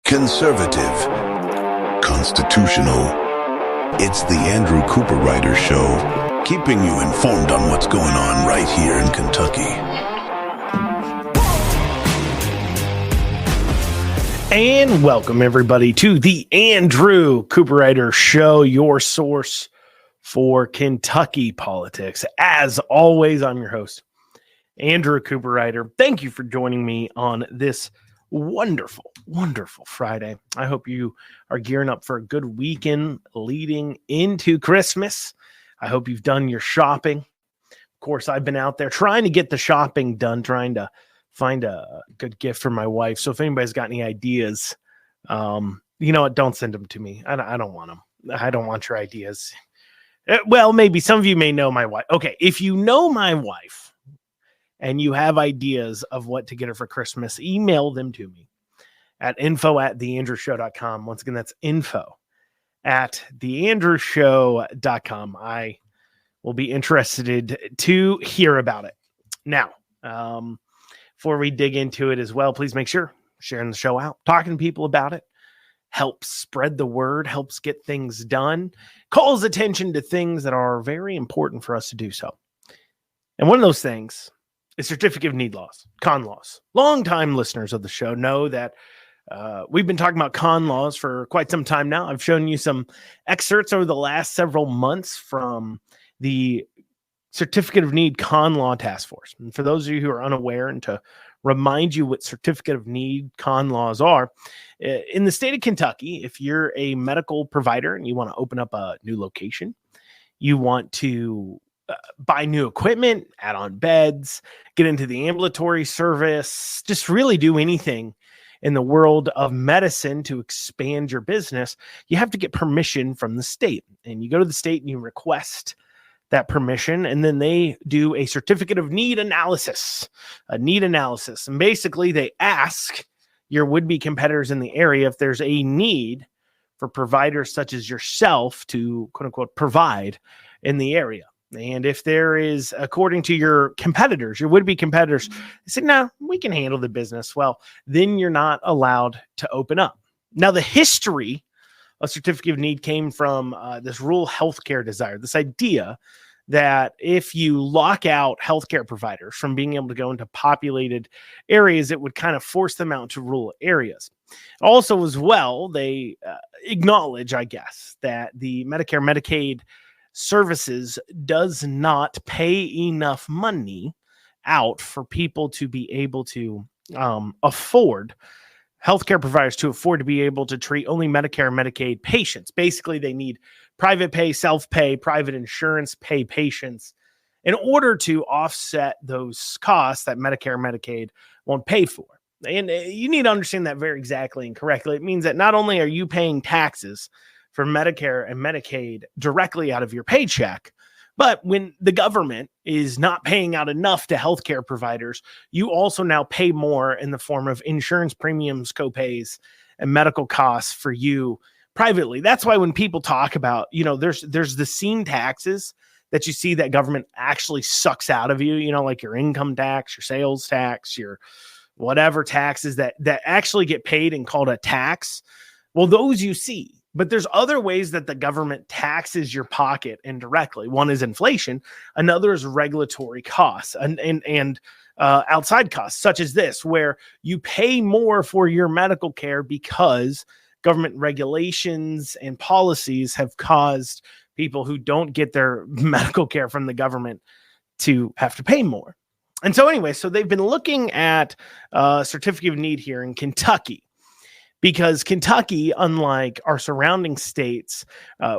Conservative, constitutional. It's the Andrew Cooperrider Show, keeping you informed on what's going on right here in Kentucky. And welcome everybody to the Andrew Cooperrider Show, your source for Kentucky politics. As always, I'm your host, Andrew Cooperrider. Thank you for joining me on this wonderful Friday. I hope you are gearing up for a good weekend leading into Christmas. I hope you've done your shopping. Of course, I've been out there trying to get the shopping done, trying to find a good gift for my wife. So if anybody's got any ideas, you know what, don't send them to me. I don't want them. I don't want your ideas. Well, maybe some of you may know my wife. Okay, if you know my wife, and you have ideas of what to get her for Christmas, email them to me at info@theandrewshow.com. Once again, that's info@theandrewshow.com. I will be interested to hear about it. Now, before we dig into it as well, please make sure sharing the show out, talking to people about it, helps spread the word, helps get things done, calls attention to things that are very important for us to do so. And one of those things is certificate of need laws, con laws. Longtime listeners of the show know that we've been talking about con laws for quite some time now. I've shown you some excerpts over the last several months from the Certificate of Need Con Law Task Force. And for those of you who are unaware, and to remind you what Certificate of Need con laws are, in the state of Kentucky, if you're a medical provider and you want to open up a new location, you want to buy new equipment, add on beds, get into the ambulatory service, just really do anything in the world of medicine to expand your business, you have to get permission from the state. And you go to the state and you request that permission, and then they do a certificate of need analysis, And basically they ask your would-be competitors in the area if there's a need for providers such as yourself to, quote unquote, provide in the area. And if there is, according to your competitors, your would-be competitors, they say, no, we can handle the business. Well, then you're not allowed to open up. Now, the history of certificate of need came from this rural healthcare desire, this idea that if you lock out healthcare providers from being able to go into populated areas, it would kind of force them out to rural areas. Also, as well, they acknowledge, I guess, that the Medicare, Medicaid services does not pay enough money out for people to be able to afford, healthcare providers to afford to be able to treat only Medicare and Medicaid patients. Basically, they need private pay, self-pay, private insurance pay patients in order to offset those costs that Medicare and Medicaid won't pay for. And you need to understand that very exactly and correctly. It means that not only are you paying taxes for Medicare and Medicaid directly out of your paycheck, but when the government is not paying out enough to healthcare providers, you also now pay more in the form of insurance premiums, copays, and medical costs for you privately. That's why when people talk about, you know, there's the seen taxes that you see that government actually sucks out of you, you know, like your income tax, your sales tax, your whatever taxes that actually get paid and called a tax. Well, those you see. But there's other ways that the government taxes your pocket indirectly. One is inflation. Another is regulatory costs and outside costs, such as this, where you pay more for your medical care because government regulations and policies have caused people who don't get their medical care from the government to have to pay more. And so anyway, so they've been looking at certificate of need here in Kentucky, because Kentucky, unlike our surrounding states,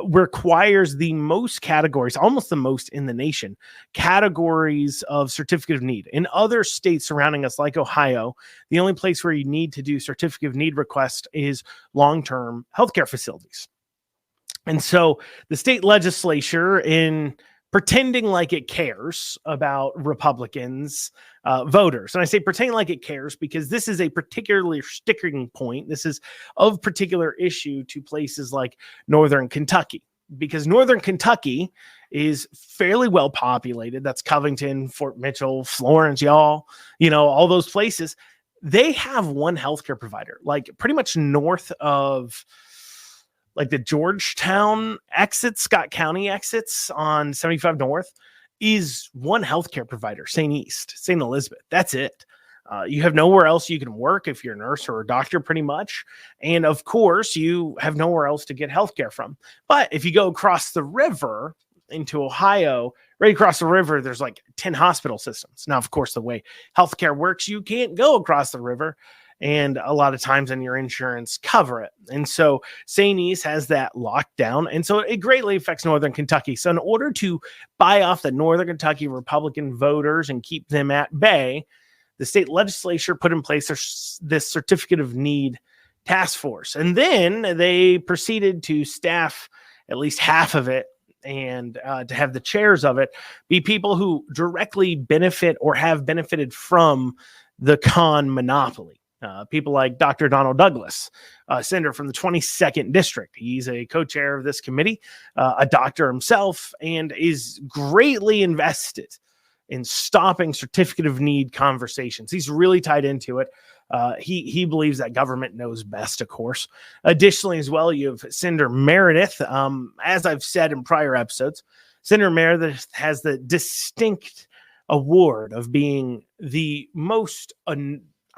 requires the most categories, almost the most in the nation, categories of certificate of need. In other states surrounding us, like Ohio, the only place where you need to do certificate of need request is long-term healthcare facilities. And so the state legislature, in pretending like it cares about Republicans, voters. And I say pretending like it cares because this is a particularly sticking point. This is of particular issue to places like Northern Kentucky, because Northern Kentucky is fairly well populated. That's Covington, Fort Mitchell, Florence, y'all, you know, all those places. they have one healthcare provider, like pretty much north of like the Georgetown exits, Scott County exits on 75 North, is one healthcare provider, St. East, St. Elizabeth. That's it. You have nowhere else you can work if you're a nurse or a doctor, pretty much. And of course, you have nowhere else to get healthcare from. But if you go across the river into Ohio, right across the river, there's like 10 hospital systems. Now, of course, the way healthcare works, you can't go across the river. And a lot of times in your insurance cover it. And so St. East has that locked down. And so it greatly affects Northern Kentucky. So in order to buy off the Northern Kentucky Republican voters and keep them at bay, the state legislature put in place this certificate of need task force. And then they proceeded to staff at least half of it and to have the chairs of it be people who directly benefit or have benefited from the con monopoly. People like Dr. Donald Douglas, a senator from the 22nd District. He's a co-chair of this committee, a doctor himself, and is greatly invested in stopping certificate of need conversations. He's really tied into it. He believes that government knows best, of course. Additionally, as well, you have Senator Meredith. As I've said in prior episodes, Senator Meredith has the distinct award of being the most, I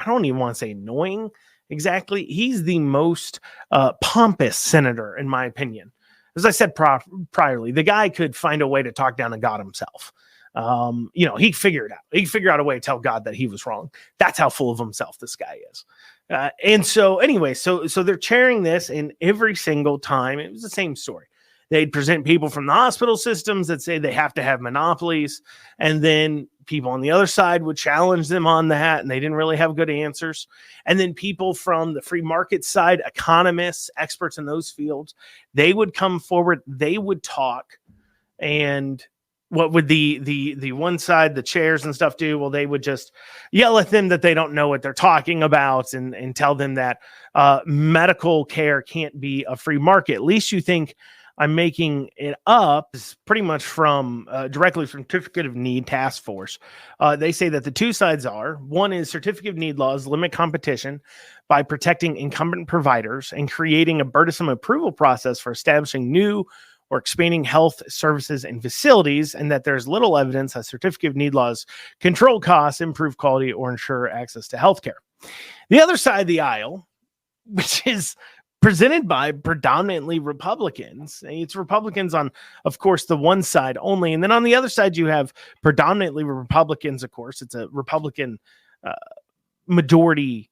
don't even want to say annoying exactly. He's the most pompous senator, in my opinion. As I said priorly, the guy could find a way to talk down to God himself. He figured it out. He figured out a way to tell God that he was wrong. That's how full of himself this guy is. And so anyway, so they're chairing this, and every single time it was the same story. They'd present people from the hospital systems that say they have to have monopolies, and then people on the other side would challenge them on that, and they didn't really have good answers. And then people from the free market side, economists, experts in those fields, they would come forward, they would talk, and what would the one side, the chairs and stuff do? Well, they would just yell at them that they don't know what they're talking about and tell them that medical care can't be a free market. At least you think I'm making it up. Is pretty much from directly from Certificate of Need Task Force. They say that the two sides are, one is Certificate of Need laws limit competition by protecting incumbent providers and creating a burdensome approval process for establishing new or expanding health services and facilities, and that there's little evidence that Certificate of Need laws control costs, improve quality, or ensure access to healthcare. The other side of the aisle, which is presented by predominantly Republicans, it's Republicans on, of course, the one side only, and then on the other side you have predominantly Republicans. Of course, it's a Republican majority,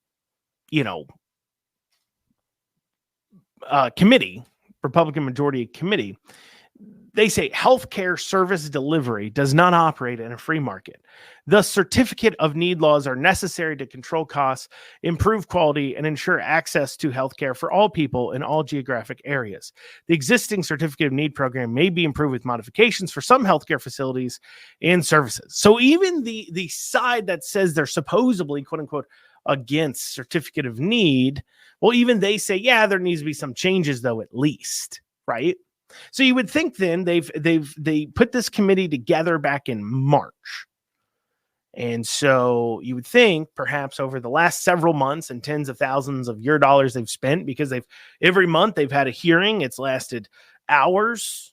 committee. Republican majority committee. They say healthcare service delivery does not operate in a free market. The Certificate of Need laws are necessary to control costs, improve quality, and ensure access to healthcare for all people in all geographic areas. The existing Certificate of Need program may be improved with modifications for some healthcare facilities and services. So even the side that says they're supposedly, quote unquote, against Certificate of Need, well, even they say, yeah, there needs to be some changes, though, at least, right? So you would think then they put this committee together back in March. And so you would think perhaps over the last several months and tens of thousands of your dollars they've spent, because every month they've had a hearing. It's lasted hours.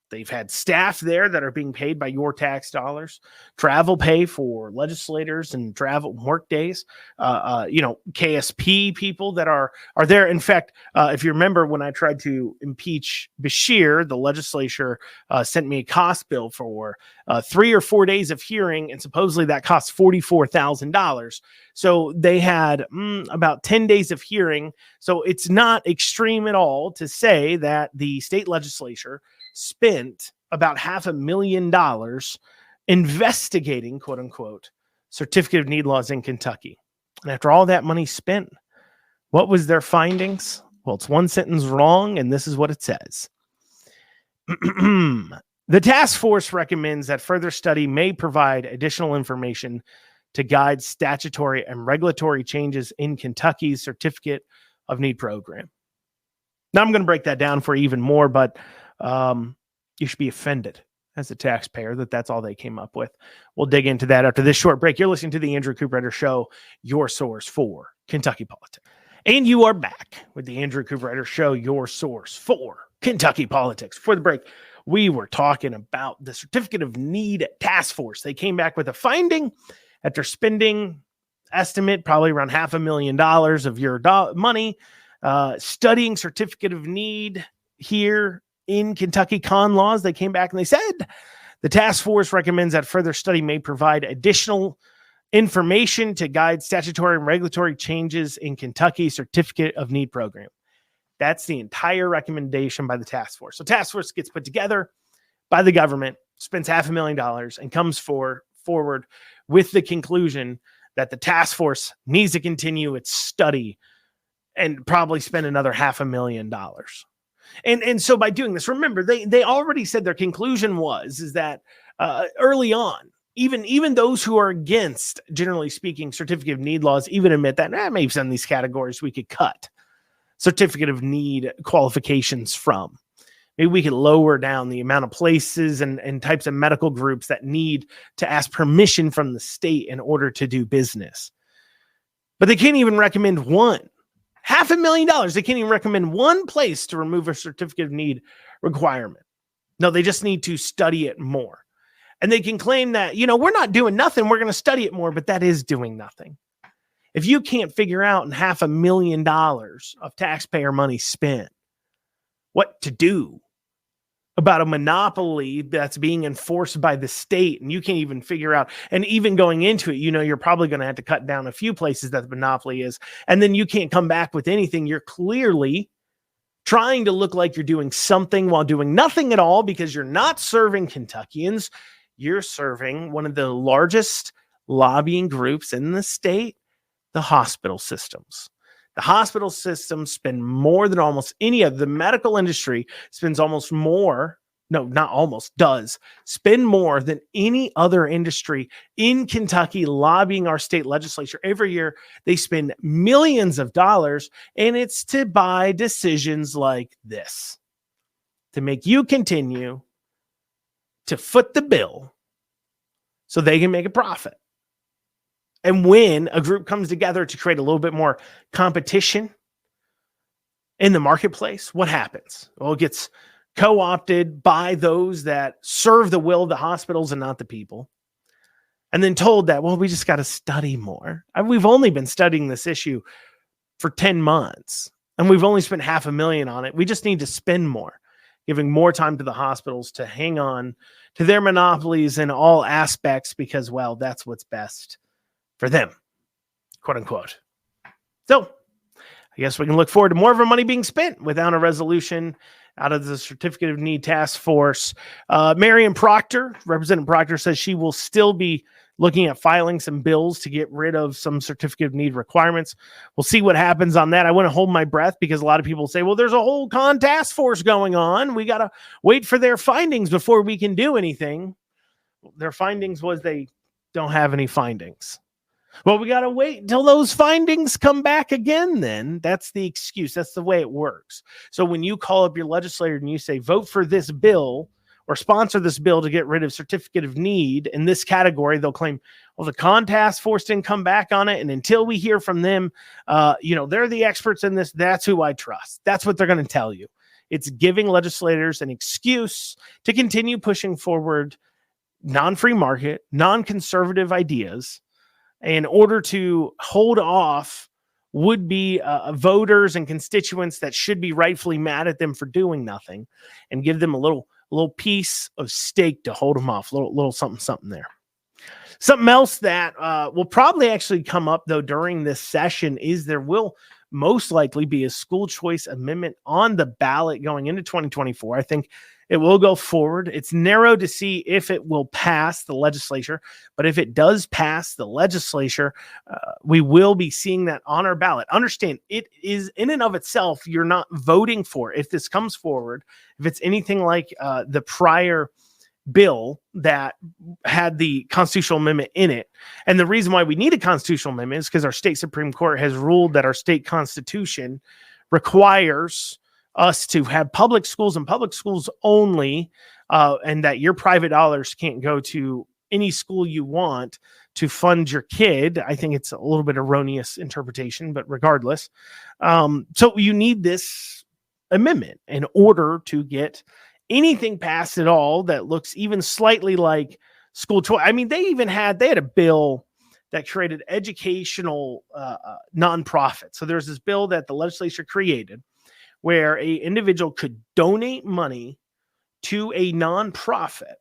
They've had staff there that are being paid by your tax dollars, travel pay for legislators and travel work days, KSP people that are there. In fact, if you remember when I tried to impeach Beshear, the legislature sent me a cost bill for 3 or 4 days of hearing, and supposedly that cost $44,000. So they had about 10 days of hearing. So it's not extreme at all to say that the state legislature spent about $500,000 investigating, quote unquote, Certificate of Need laws in Kentucky. And after all that money spent, what was their findings? Well, it's one sentence wrong, and this is what it says. The task force recommends that further study may provide additional information to guide statutory and regulatory changes in Kentucky's Certificate of Need program. Now I'm going to break that down for you even more, but you should be offended. as a taxpayer that that's all they came up with. We'll dig into that after this short break. You're listening to the Andrew Cooperrider Show, your source for Kentucky politics. And you are back with the Andrew Cooperrider Show, your source for Kentucky politics. Before the break, we were talking about the Certificate of Need Task Force. They came back with a finding after spending estimate probably around $500,000 of your money studying Certificate of Need here in Kentucky con laws. They came back and they said the task force recommends that further study may provide additional information to guide statutory and regulatory changes in Kentucky's Certificate of Need program. That's the entire recommendation by the task force. So task force gets put together by the government, spends $500,000 and comes forward with the conclusion that the task force needs to continue its study and probably spend another $500,000. And so by doing this, remember, they already said their conclusion is that early on, even those who are against, generally speaking, Certificate of Need laws, even admit that maybe some of these categories we could cut Certificate of Need qualifications from. Maybe we could lower down the amount of places and types of medical groups that need to ask permission from the state in order to do business. But they can't even recommend one. $500,000. They can't even recommend one place to remove a Certificate of Need requirement. No, they just need to study it more. And they can claim that, we're not doing nothing. We're going to study it more, but that is doing nothing. If you can't figure out in $500,000 of taxpayer money spent what to do about a monopoly that's being enforced by the state, and you can't even figure out, and even going into it, you're probably going to have to cut down a few places that the monopoly is, and then you can't come back with anything. You're clearly trying to look like you're doing something while doing nothing at all, because you're not serving Kentuckians. You're serving one of the largest lobbying groups in the state, the hospital systems. The hospital systems spend more than almost any of the medical industry spends almost more. No, not almost, does spend more than any other industry in Kentucky lobbying our state legislature. Every year they spend millions of dollars, and it's to buy decisions like this, to make you continue to foot the bill so they can make a profit. And when a group comes together to create a little bit more competition in the marketplace, what happens? Well, it gets co-opted by those that serve the will of the hospitals and not the people. And then told that, we just got to study more. We've only been studying this issue for 10 months, and we've only spent $500,000 on it. We just need to spend more, giving more time to the hospitals to hang on to their monopolies in all aspects because, that's what's best for them, quote unquote. So I guess we can look forward to more of our money being spent without a resolution out of the Certificate of Need Task Force. Marion Proctor, Representative Proctor, says she will still be looking at filing some bills to get rid of some Certificate of Need requirements. We'll see what happens on that. I want to hold my breath because a lot of people say, there's a whole task force going on. We got to wait for their findings before we can do anything. Their findings was they don't have any findings. Well, we got to wait until those findings come back again then. That's the excuse. That's the way it works. So when you call up your legislator and you say, vote for this bill or sponsor this bill to get rid of Certificate of Need in this category, they'll claim, the task force didn't come back on it. And until we hear from them, they're the experts in this. That's who I trust. That's what they're going to tell you. It's giving legislators an excuse to continue pushing forward non-free market, non-conservative ideas in order to hold off would-be voters and constituents that should be rightfully mad at them for doing nothing, and give them a little piece of steak to hold them off, little something there. Something else that will probably actually come up, though, during this session is there will most likely be a school choice amendment on the ballot going into 2024. I think it will go forward. It's narrow to see if it will pass the legislature, but if it does pass the legislature, we will be seeing that on our ballot. Understand, it is in and of itself, you're not voting for. If this comes forward, if it's anything like the prior bill that had the constitutional amendment in it, and the reason why we need a constitutional amendment is because our state Supreme Court has ruled that our state constitution requires us to have public schools and public schools only, and that your private dollars can't go to any school you want to fund your kid. I think it's a little bit erroneous interpretation, but regardless. So you need this amendment in order to get anything passed at all that looks even slightly like school choice. I mean, they had a bill that created educational nonprofits. So there's this bill that the legislature created where a individual could donate money to a nonprofit,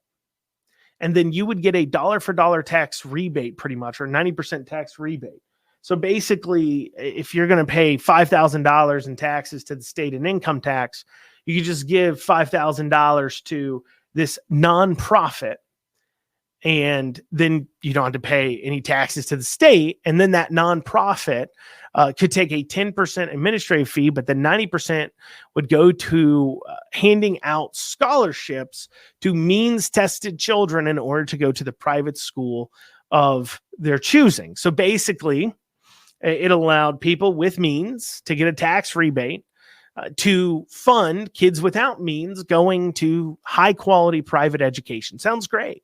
and then you would get a dollar for dollar tax rebate, pretty much, or 90% tax rebate. So basically, if you're going to pay $5,000 in taxes to the state and income tax, you could just give $5,000 to this nonprofit, and then you don't have to pay any taxes to the state. And then that nonprofit could take a 10% administrative fee, but the 90% would go to handing out scholarships to means-tested children in order to go to the private school of their choosing. So basically, it allowed people with means to get a tax rebate to fund kids without means going to high-quality private education. Sounds great.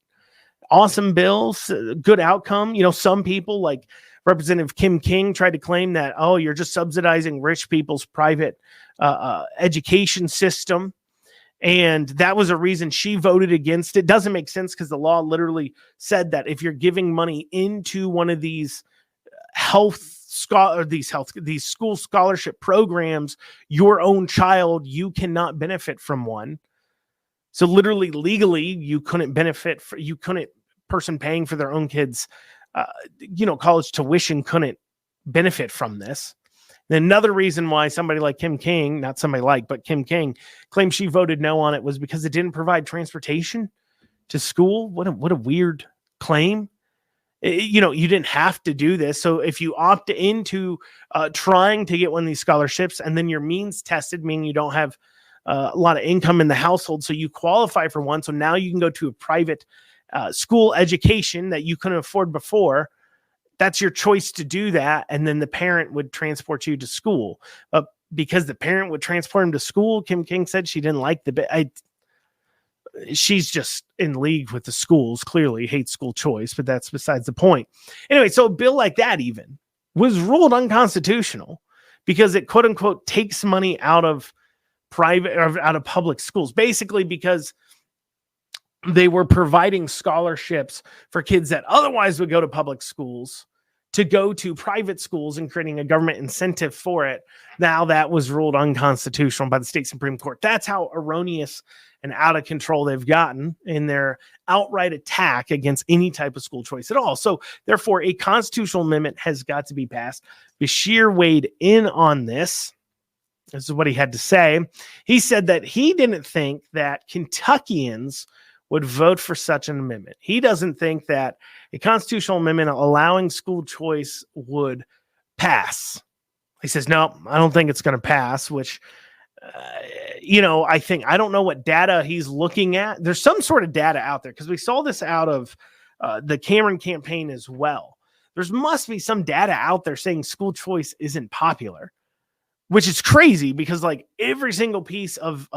Awesome bills, good outcome. You know, some people like Representative Kim King tried to claim that, oh, you're just subsidizing rich people's private education system. And that was a reason she voted against it. Doesn't make sense because the law literally said that if you're giving money into one of these these school scholarship programs, your own child, you cannot benefit from one. So literally, legally, you couldn't benefit. Person paying for their own kids, college tuition couldn't benefit from this. And another reason why somebody like Kim King, not somebody like, but Kim King claimed she voted no on it was because it didn't provide transportation to school. What a weird claim. You didn't have to do this. So if you opt into trying to get one of these scholarships, and then your means tested, meaning you don't have a lot of income in the household, so you qualify for one. So now you can go to a private school education that you couldn't afford before. That's your choice to do that. And then the parent would transport you to school. Because the parent would transport him to school, Kim King said she didn't like the bit. She's just in league with the schools, clearly hates school choice, but that's besides the point. Anyway, so a bill like that even was ruled unconstitutional because it, quote unquote, takes money out of private or out of public schools, basically because they were providing scholarships for kids that otherwise would go to public schools to go to private schools and creating a government incentive for it. Now that was ruled unconstitutional by the state Supreme Court. That's how erroneous and out of control they've gotten in their outright attack against any type of school choice at all. So therefore, a constitutional amendment has got to be passed. Beshear weighed in on this. This is what he had to say. He said that he didn't think that Kentuckians would vote for such an amendment. He doesn't think that a constitutional amendment allowing school choice would pass. He says, no, I don't think it's going to pass, which, I don't know what data he's looking at. There's some sort of data out there because we saw this out of the Cameron campaign as well. There must be some data out there saying school choice isn't popular, which is crazy because like every single piece of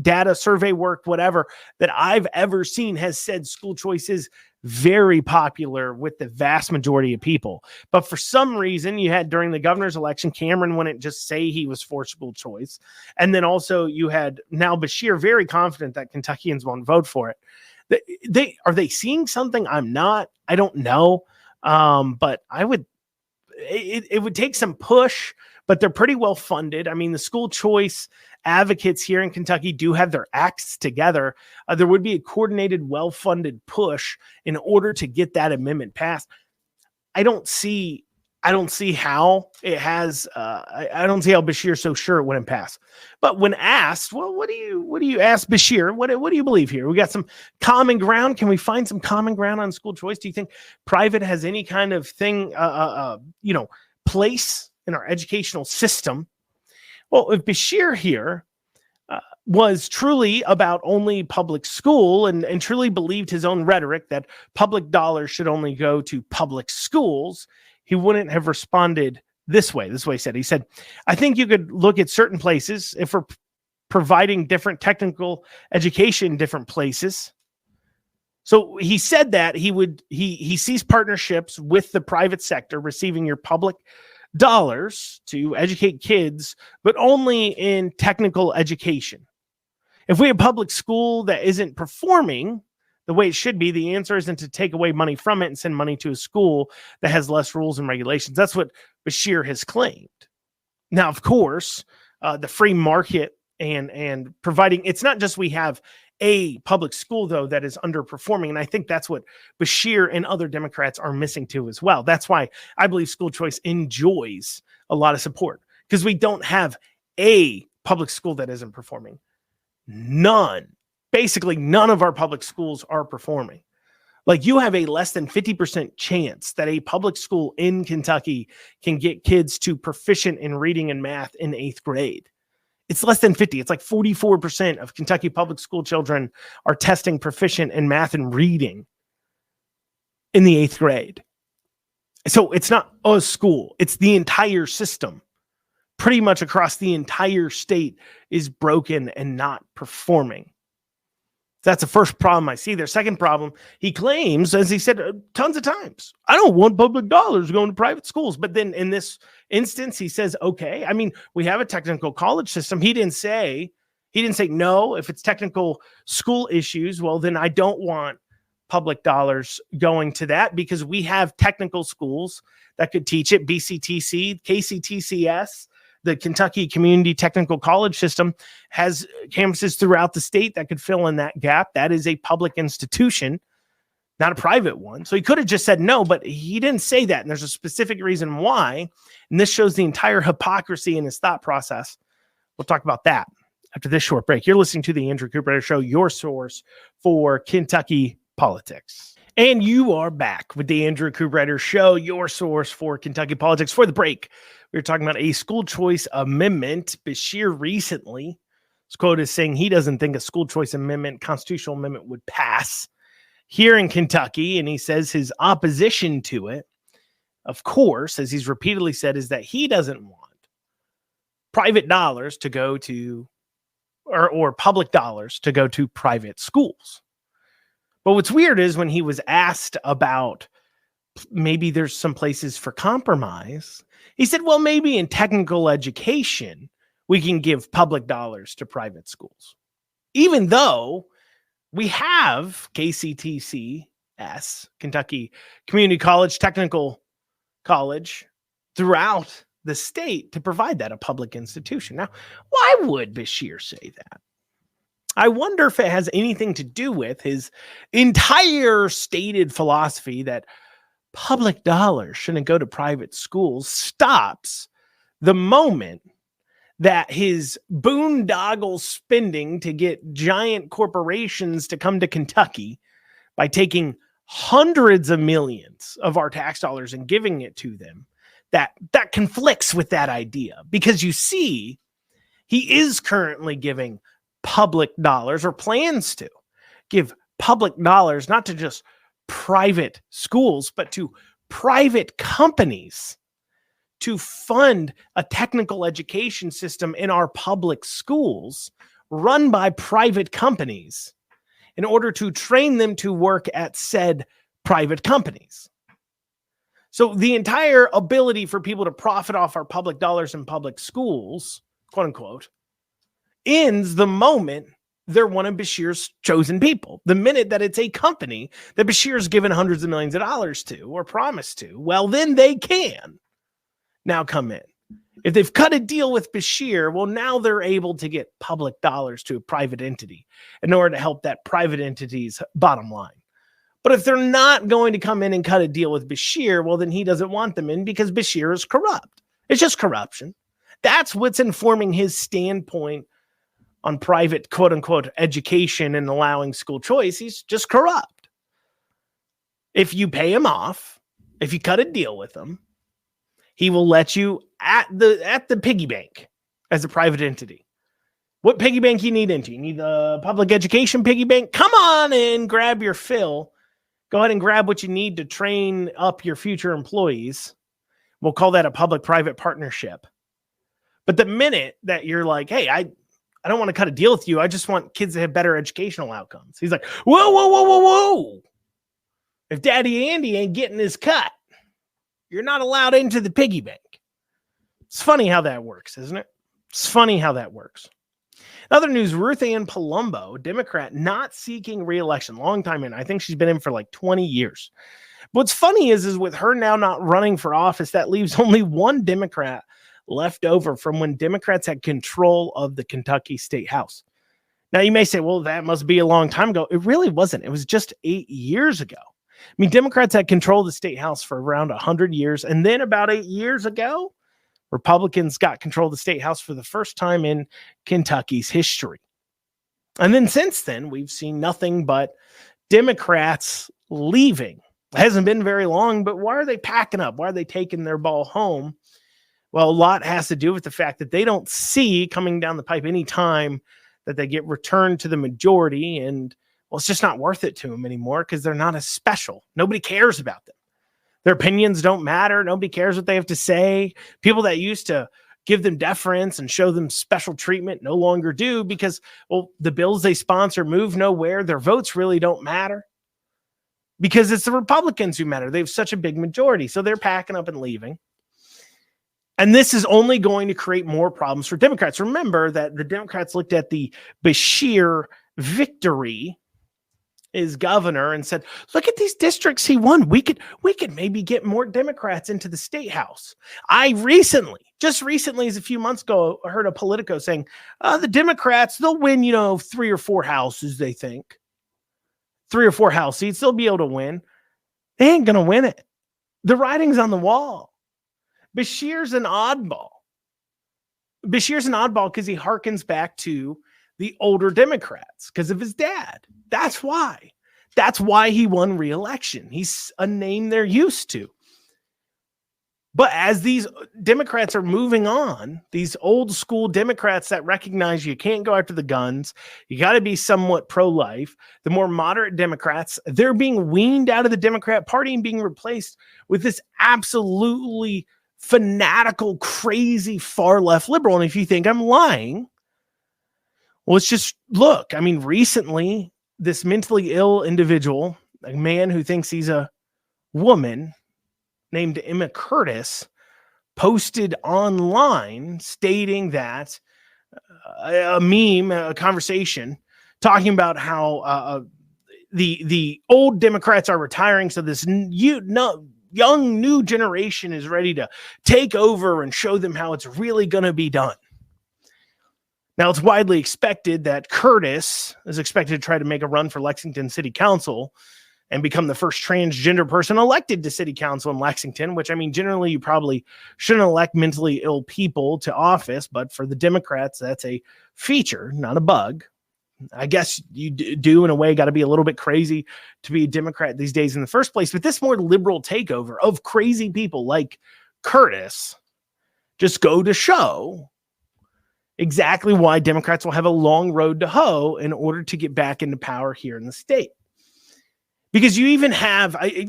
data, survey work, whatever that I've ever seen has said school choice is very popular with the vast majority of people. But for some reason you had during the governor's election, Cameron wouldn't just say he was for school choice. And then also you had now Beshear very confident that Kentuckians won't vote for it. Are they seeing something I'm not? I don't know. But it would take some push, but they're pretty well funded. I mean, the school choice advocates here in Kentucky do have their acts together. There would be a coordinated, well-funded push in order to get that amendment passed. I don't see how it has. I don't see how Beshear's so sure it wouldn't pass. But when asked, well, what do you ask Beshear? What do you believe here? We got some common ground. Can we find some common ground on school choice? Do you think private has any kind of thing, place in our educational system? Well, if Beshear here was truly about only public school and truly believed his own rhetoric that public dollars should only go to public schools, he wouldn't have responded this way. He said, I think you could look at certain places if we're providing different technical education in different places. So he said that he sees partnerships with the private sector receiving your public dollars to educate kids, but only in technical education. If we have a public school that isn't performing the way it should be, the answer isn't to take away money from it and send money to a school that has less rules and regulations. That's what Beshear has claimed. Now, of course, the free market and providing, it's not just we have a public school, though, that is underperforming. And I think that's what Beshear and other Democrats are missing too as well. That's why I believe school choice enjoys a lot of support, because we don't have a public school that isn't performing. Basically none of our public schools are performing. Like, you have a less than 50% chance that a public school in Kentucky can get kids to proficient in reading and math in 8th grade. It's less than 50. It's like 44% of Kentucky public school children are testing proficient in math and reading in the 8th grade. So it's not a school. It's the entire system. Pretty much across the entire state is broken and not performing. That's the first problem I see there. Second problem, he claims, as he said tons of times, I don't want public dollars going to private schools. But then in this instance, he says, okay, I mean, we have a technical college system. He didn't say no, if it's technical school issues, well, then I don't want public dollars going to that, because we have technical schools that could teach it. BCTC, KCTCS, the Kentucky Community Technical College System has campuses throughout the state that could fill in that gap. That is a public institution, not a private one. So he could have just said no, but he didn't say that. And there's a specific reason why. And this shows the entire hypocrisy in his thought process. We'll talk about that after this short break. You're listening to the Andrew Cooperrider Show, your source for Kentucky politics. And you are back with the Andrew Cooperrider Show, your source for Kentucky politics. For the break, we were talking about a school choice amendment. Beshear recently was quoted as saying he doesn't think a school choice amendment, constitutional amendment, would pass here in Kentucky. And he says his opposition to it, of course, as he's repeatedly said, is that he doesn't want private dollars to go to, or public dollars to go to private schools. But what's weird is when he was asked about maybe there's some places for compromise, he said, well, maybe in technical education, we can give public dollars to private schools. Even though we have KCTCS, Kentucky Community College, Technical College, throughout the state to provide that, a public institution. Now, why would Beshear say that? I wonder if it has anything to do with his entire stated philosophy that public dollars shouldn't go to private schools stops the moment that his boondoggle spending to get giant corporations to come to Kentucky by taking hundreds of millions of our tax dollars and giving it to them, that conflicts with that idea. Because you see, he is currently giving public dollars, or plans to give public dollars, not to just private schools, but to private companies to fund a technical education system in our public schools run by private companies in order to train them to work at said private companies. So the entire ability for people to profit off our public dollars in public schools, quote unquote, ends the moment they're one of Beshear's chosen people. The minute that it's a company that Beshear's given hundreds of millions of dollars to or promised to, well, then they can now come in. If they've cut a deal with Beshear, well, now they're able to get public dollars to a private entity in order to help that private entity's bottom line. But if they're not going to come in and cut a deal with Beshear, well, then he doesn't want them in because Beshear is corrupt. It's just corruption. That's what's informing his standpoint on private, quote unquote, education and allowing school choice. He's just corrupt. If you pay him off, if you cut a deal with him, he will let you at the piggy bank as a private entity. What piggy bank you need into? You need the public education piggy bank? Come on in, grab your fill. Go ahead and grab what you need to train up your future employees. We'll call that a public-private partnership. But the minute that you're like, hey, I don't want to cut a deal with you. I just want kids to have better educational outcomes. He's like, whoa, whoa, whoa, whoa, whoa. If Daddy Andy ain't getting his cut, you're not allowed into the piggy bank. It's funny how that works, isn't it? It's funny how that works. In other news, Ruth Ann Palumbo, Democrat, not seeking re-election. Long time in. I think she's been in for like 20 years. What's funny is with her now not running for office, that leaves only one Democrat left over from when Democrats had control of the Kentucky State House. Now, you may say, well, that must be a long time ago. It really wasn't. It was just 8 years ago. I mean, Democrats had control of the State House for around 100 years. And then about 8 years ago, Republicans got control of the State House for the first time in Kentucky's history. And then since then, we've seen nothing but Democrats leaving. It hasn't been very long, but why are they packing up? Why are they taking their ball home? Well, a lot has to do with the fact that they don't see coming down the pipe any time that they get returned to the majority. And, well, it's just not worth it to them anymore because they're not as special. Nobody cares about them. Their opinions don't matter. Nobody cares what they have to say. People that used to give them deference and show them special treatment no longer do because, well, the bills they sponsor move nowhere. Their votes really don't matter because it's the Republicans who matter. They have such a big majority. So they're packing up and leaving. And this is only going to create more problems for Democrats. Remember that the Democrats looked at the Beshear victory as governor and said, look at these districts he won. We could maybe get more Democrats into the state house. Just recently, as a few months ago, I heard a Politico saying, the Democrats, they'll win, 3 or 4 houses, they think. 3 or 4 House seats, they'll be able to win. They ain't going to win it. The writing's on the wall. Beshear's an oddball. Beshear's an oddball because he harkens back to the older Democrats because of his dad. That's why. That's why he won re-election. He's a name they're used to. But as these Democrats are moving on, these old school Democrats that recognize you can't go after the guns, you got to be somewhat pro-life, the more moderate Democrats, they're being weaned out of the Democrat Party and being replaced with this absolutely fanatical, crazy, far-left liberal. And if you think I'm lying, well, it's just, look, I mean, recently, this mentally ill individual, a man who thinks he's a woman named Emma Curtis, posted online stating that a meme, a conversation, talking about how the old Democrats are retiring, so this young new generation is ready to take over and show them how it's really going to be done. Now, it's widely expected that Curtis is expected to try to make a run for Lexington City Council and become the first transgender person elected to City Council in Lexington, which, I mean, generally you probably shouldn't elect mentally ill people to office, but for the Democrats, that's a feature, not a bug. I guess you do, in a way, got to be a little bit crazy to be a Democrat these days in the first place. But this more liberal takeover of crazy people like Curtis just go to show exactly why Democrats will have a long road to hoe in order to get back into power here in the state. Because you even have, let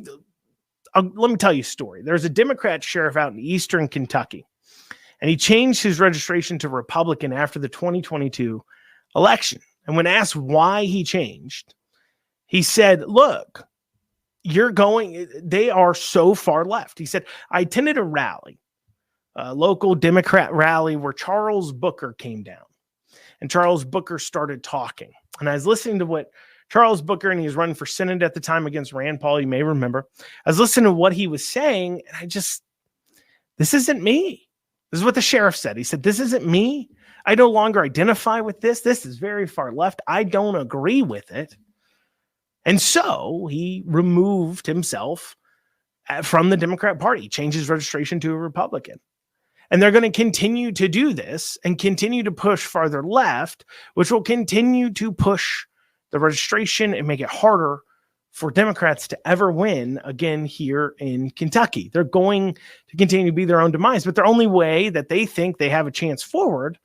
me tell you a story. There's a Democrat sheriff out in eastern Kentucky, and he changed his registration to Republican after the 2022 election. And when asked why he changed, he said, look, they are so far left. He said, I attended a rally, a local Democrat rally where Charles Booker came down, and Charles Booker started talking. And I was listening to what Charles Booker, and he was running for Senate at the time against Rand Paul, you may remember. I was listening to what he was saying, and this isn't me. This is what the sheriff said. He said, this isn't me. I no longer identify with this. This is very far left. I don't agree with it. And so he removed himself from the Democrat Party, changed his registration to a Republican. And they're going to continue to do this and continue to push farther left, which will continue to push the registration and make it harder for Democrats to ever win again here in Kentucky. They're going to continue to be their own demise, but the only way that they think they have a chance forward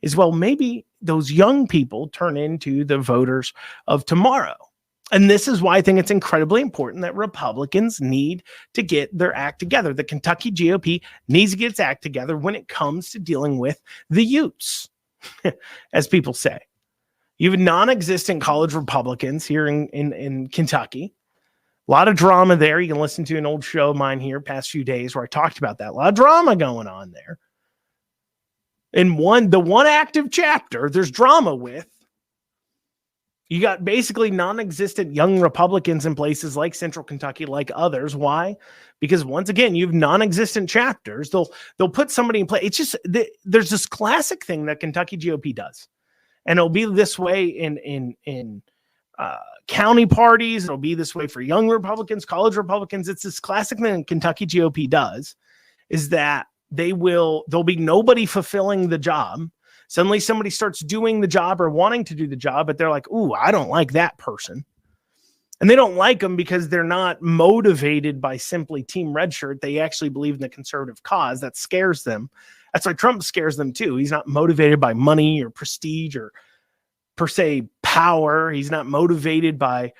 is, well, maybe those young people turn into the voters of tomorrow. And this is why I think it's incredibly important that Republicans need to get their act together. The Kentucky GOP needs to get its act together when it comes to dealing with the Utes. as people say. You have non-existent college Republicans here in Kentucky. A lot of drama there. You can listen to an old show of mine here past few days where I talked about that. A lot of drama going on there. In the one active chapter, there's drama with. You got basically non-existent young Republicans in places like Central Kentucky, like others. Why? Because once again, you have non-existent chapters. They'll put somebody in place. It's just there's this classic thing that Kentucky GOP does, and it'll be this way in county parties. It'll be this way for young Republicans, college Republicans. It's this classic thing Kentucky GOP does, is that there'll be nobody fulfilling the job. Suddenly somebody starts doing the job or wanting to do the job, but they're like, ooh, I don't like that person. And they don't like them because they're not motivated by simply Team Red Shirt. They actually believe in the conservative cause. That scares them. That's why Trump scares them too. He's not motivated by money or prestige or per se power. He's not motivated by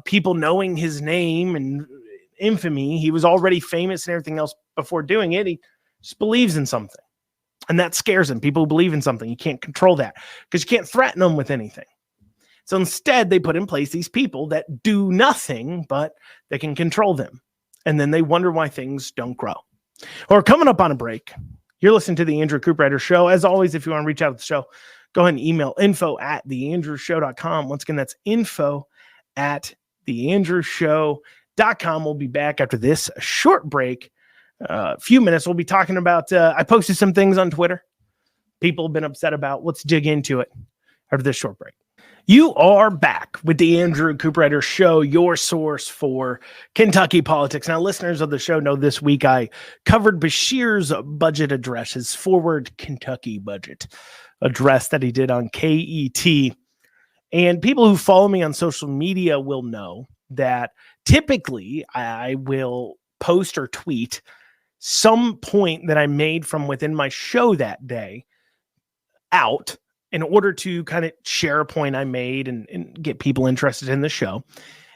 people knowing his name and infamy. He was already famous and everything else before doing it. He just believes in something. And that scares them. People who believe in something. You can't control that because you can't threaten them with anything. So instead, they put in place these people that do nothing, but they can control them. And then they wonder why things don't grow. Or coming up on a break, you're listening to the Andrew Cooperrider Show. As always, if you want to reach out to the show, go ahead and email info@theandrewshow.com. Once again, that's info@theandrewshow.com. We'll be back after this short break. A few minutes. We'll be talking about, I posted some things on Twitter. People have been upset about. Let's dig into it after this short break. You are back with the Andrew Cooperrider Show, your source for Kentucky politics. Now, listeners of the show know this week I covered Beshear's budget address, his Forward Kentucky budget address that he did on KET. And people who follow me on social media will know that typically I will post or tweet some point that I made from within my show that day out in order to kind of share a point I made and get people interested in the show.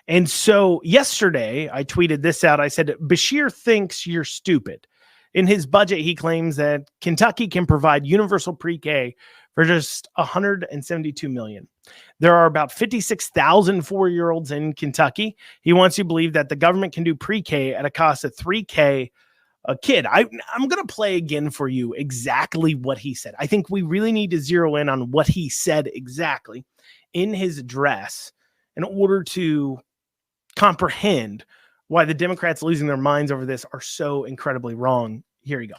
And so yesterday I tweeted this out. I said, Beshear thinks you're stupid. In his budget, he claims that Kentucky can provide universal pre-K for just $172 million. There are about 56,000 4-year-olds in Kentucky. He wants you to believe that the government can do pre-K at a cost of $3,000 a kid. I'm going to play again for you exactly what he said. I think we really need to zero in on what he said exactly in his address in order to comprehend why the Democrats losing their minds over this are so incredibly wrong. Here you go.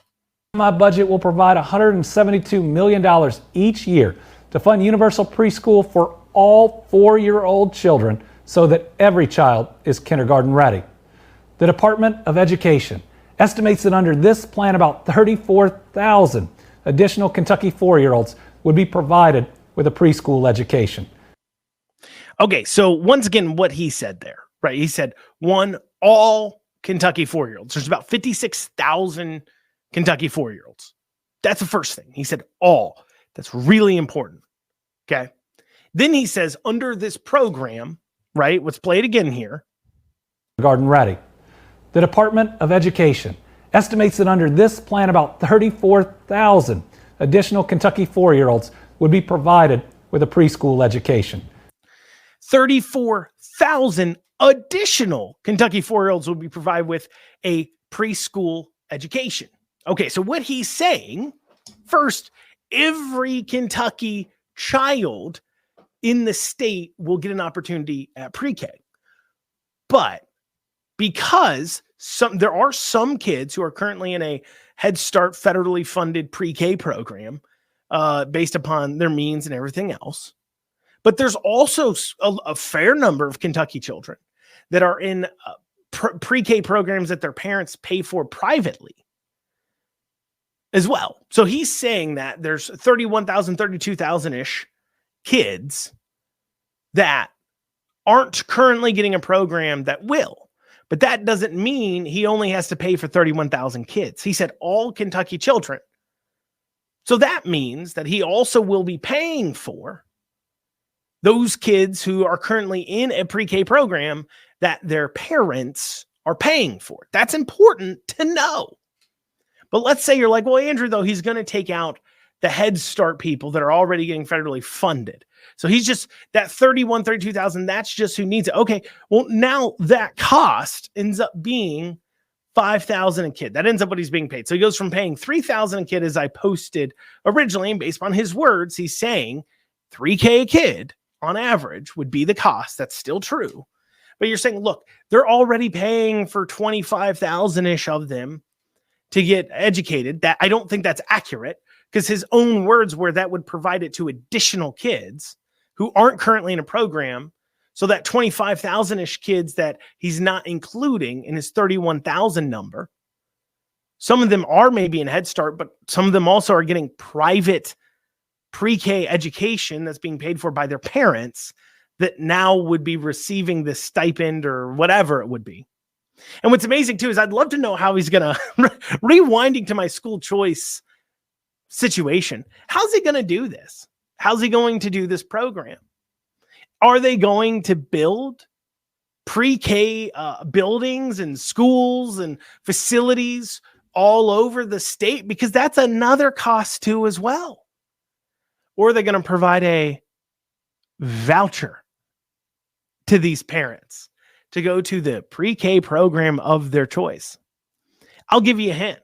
My budget will provide $172 million each year to fund universal preschool for all 4-year-old children so that every child is kindergarten ready. The Department of Education estimates that under this plan, about 34,000 additional Kentucky 4-year-olds would be provided with a preschool education. Okay, so once again, what he said there, right? He said, all Kentucky 4-year-olds. There's about 56,000 Kentucky 4-year-olds. That's the first thing. He said all. That's really important. Okay. Then he says, under this program, right? Let's play it again here. Kindergarten ready. The Department of Education estimates that under this plan, about 34,000 additional Kentucky 4-year-olds would be provided with a preschool education. 34,000 additional Kentucky 4-year-olds would be provided with a preschool education. Okay, so what he's saying, first, every Kentucky child in the state will get an opportunity at pre-K. But because there are some kids who are currently in a Head Start federally funded pre-K program based upon their means and everything else. But there's also a fair number of Kentucky children that are in pre-K programs that their parents pay for privately as well. So he's saying that there's 31,000, 32,000-ish kids that aren't currently getting a program that will. But that doesn't mean he only has to pay for 31,000 kids. He said all Kentucky children. So that means that he also will be paying for those kids who are currently in a pre-K program that their parents are paying for. That's important to know. But let's say you're like, well, Andrew, though, he's going to take out the Head Start people that are already getting federally funded. So he's just that 32,000. That's just who needs it. Okay. Well, now that cost ends up being $5,000 a kid. That ends up what he's being paid. So he goes from paying $3,000 a kid, as I posted originally, and based on his words, he's saying $3,000 a kid on average would be the cost. That's still true. But you're saying, look, they're already paying for 25,000-ish of them to get educated. That I don't think that's accurate, because his own words were that would provide it to additional kids who aren't currently in a program. So that 25,000-ish kids that he's not including in his 31,000 number, some of them are maybe in Head Start, but some of them also are getting private pre-K education that's being paid for by their parents that now would be receiving this stipend or whatever it would be. And what's amazing too is I'd love to know how he's going to, rewinding to my school choice situation, how's he going to do this? How's he going to do this program? Are they going to build pre-K buildings and schools and facilities all over the state? Because that's another cost too as well. Or are they going to provide a voucher to these parents to go to the pre-K program of their choice? I'll give you a hint.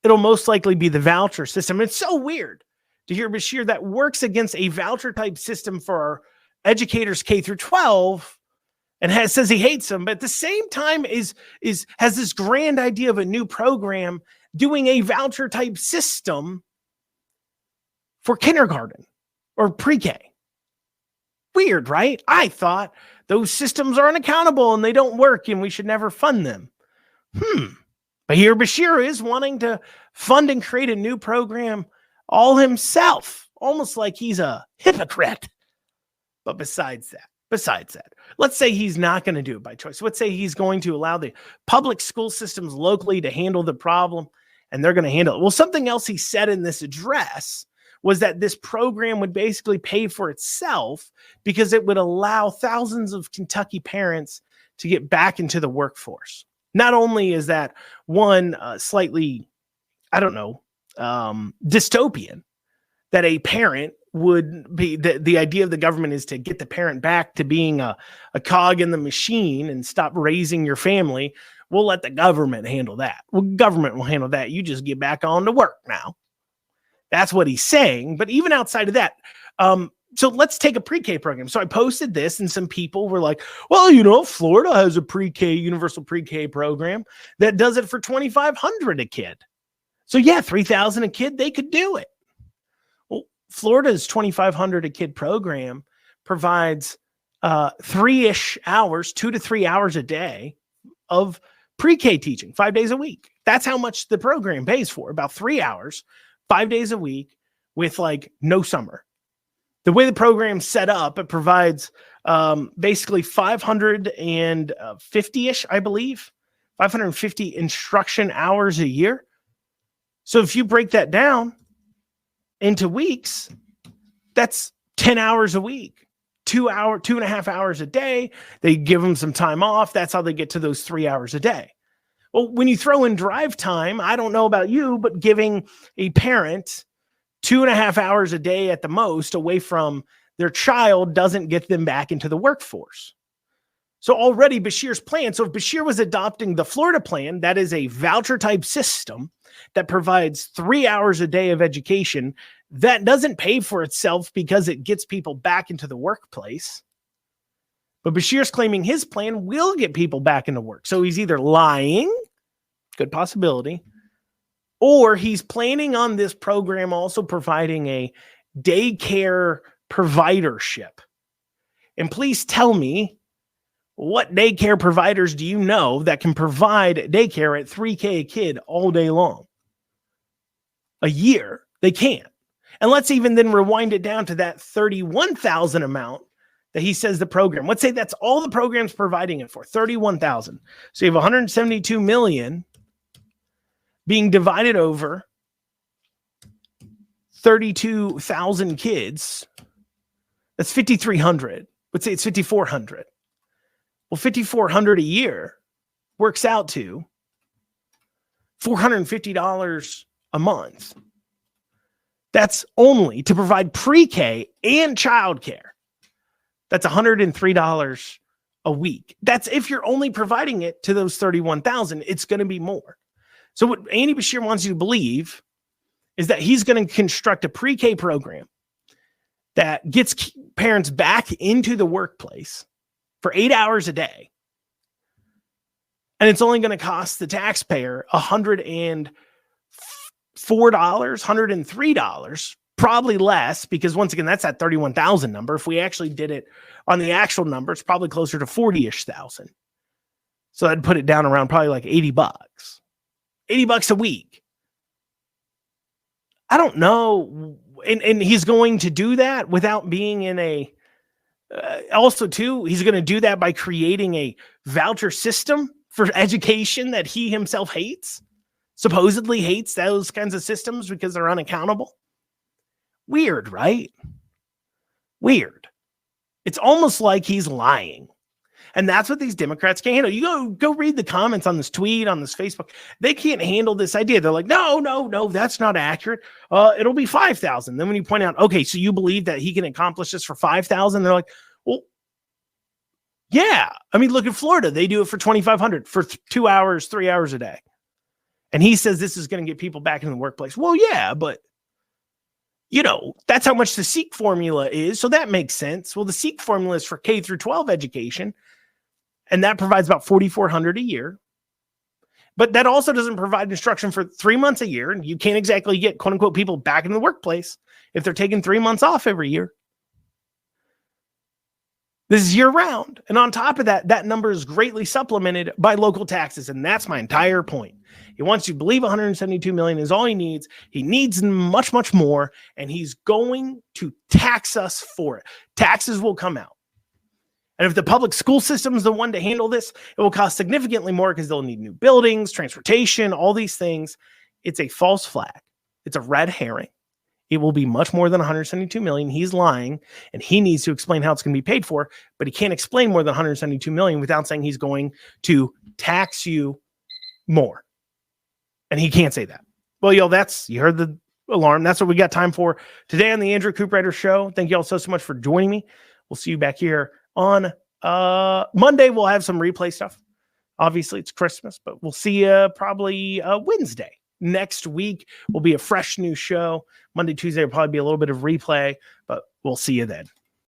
It'll most likely be the voucher system. It's so weird to hear Beshear that works against a voucher type system for educators K through 12 and says he hates them, but at the same time has this grand idea of a new program doing a voucher type system for kindergarten or pre-K. Weird, right? I thought those systems are unaccountable and they don't work and we should never fund them. But here Beshear is wanting to fund and create a new program all himself, almost like he's a hypocrite. But besides that, let's say he's not going to do it by choice. Let's say he's going to allow the public school systems locally to handle the problem, and they're going to handle it. Well, something else he said in this address was that this program would basically pay for itself because it would allow thousands of Kentucky parents to get back into the workforce. Not only is that one slightly, dystopian, that a parent would be, the idea of the government is to get the parent back to being a cog in the machine and stop raising your family. We'll let the government handle that. Well, government will handle that. You just get back on to work now. That's what he's saying. But even outside of that, so let's take a pre-K program. So I posted this and some people were like, well, Florida has a pre-K, universal pre-K program that does it for $2,500 a kid. So yeah, $3,000 a kid, they could do it. Well, Florida's $2,500 a kid program provides 3-ish hours, 2 to 3 hours a day of pre-K teaching, 5 days a week. That's how much the program pays for, about 3 hours, 5 days a week with like no summer. The way the program's set up, it provides basically 550-ish, I believe, 550 instruction hours a year. So if you break that down into weeks, that's 10 hours a week, 2.5 hours a day. They give them some time off. That's how they get to those 3 hours a day. Well, when you throw in drive time, I don't know about you, but giving a parent 2.5 hours a day at the most away from their child doesn't get them back into the workforce. So already Beshear's plan, so if Beshear was adopting the Florida plan, that is a voucher type system that provides 3 hours a day of education that doesn't pay for itself because it gets people back into the workplace. But Beshear's claiming his plan will get people back into work. So he's either lying, good possibility, or he's planning on this program also providing a daycare providership. And please tell me, what daycare providers do you know that can provide daycare at $3,000 a kid all day long? A year, they can't. And let's even then rewind it down to that 31,000 amount that he says the program. Let's say that's all the program's providing it for, 31,000. So you have 172 million being divided over 32,000 kids. That's 5,300. Let's say it's 5,400. Well, 5,400 a year works out to $450 a month. That's only to provide pre-K and childcare. That's $103 a week. That's if you're only providing it to those 31,000, it's going to be more. So what Andy Beshear wants you to believe is that he's going to construct a pre-K program that gets parents back into the workplace for 8 hours a day. And it's only going to cost the taxpayer $104, $103, probably less, because once again, that's that 31,000 number. If we actually did it on the actual number, it's probably closer to 40-ish thousand. So I'd put it down around probably like $80, $80 a week. I don't know. And he's going to do that without being in a, also too, he's going to do that by creating a voucher system for education that he himself hates, supposedly hates those kinds of systems because they're unaccountable. Weird, right? Weird. It's almost like he's lying. And that's what these Democrats can't handle. You go read the comments on this tweet, on this Facebook. They can't handle this idea. They're like, no, that's not accurate. It'll be 5,000. Then when you point out, okay, so you believe that he can accomplish this for 5,000? They're like, well, yeah. I mean, look at Florida. They do it for 2,500 for 2 hours, 3 hours a day. And he says this is going to get people back in the workplace. Well, yeah, but that's how much the SEEK formula is. So that makes sense. Well, the SEEK formula is for K through 12 education. And that provides about $4,400 a year. But that also doesn't provide instruction for 3 months a year. And you can't exactly get, quote unquote, people back in the workplace if they're taking 3 months off every year. This is year round. And on top of that, that number is greatly supplemented by local taxes. And that's my entire point. He wants you to believe $172 million is all he needs. He needs much, much more. And he's going to tax us for it. Taxes will come out. And if the public school system is the one to handle this, it will cost significantly more because they'll need new buildings, transportation, all these things. It's a false flag. It's a red herring. It will be much more than 172 million. He's lying, and he needs to explain how it's going to be paid for, but he can't explain more than 172 million without saying he's going to tax you more. And he can't say that. Well, you heard the alarm. That's what we got time for today on the Andrew Cooperrider Show. Thank you all so much for joining me. We'll see you back here on Monday. We'll have some replay stuff. Obviously, it's Christmas, but we'll see you probably Wednesday. Next week will be a fresh new show. Monday, Tuesday will probably be a little bit of replay, but we'll see you then.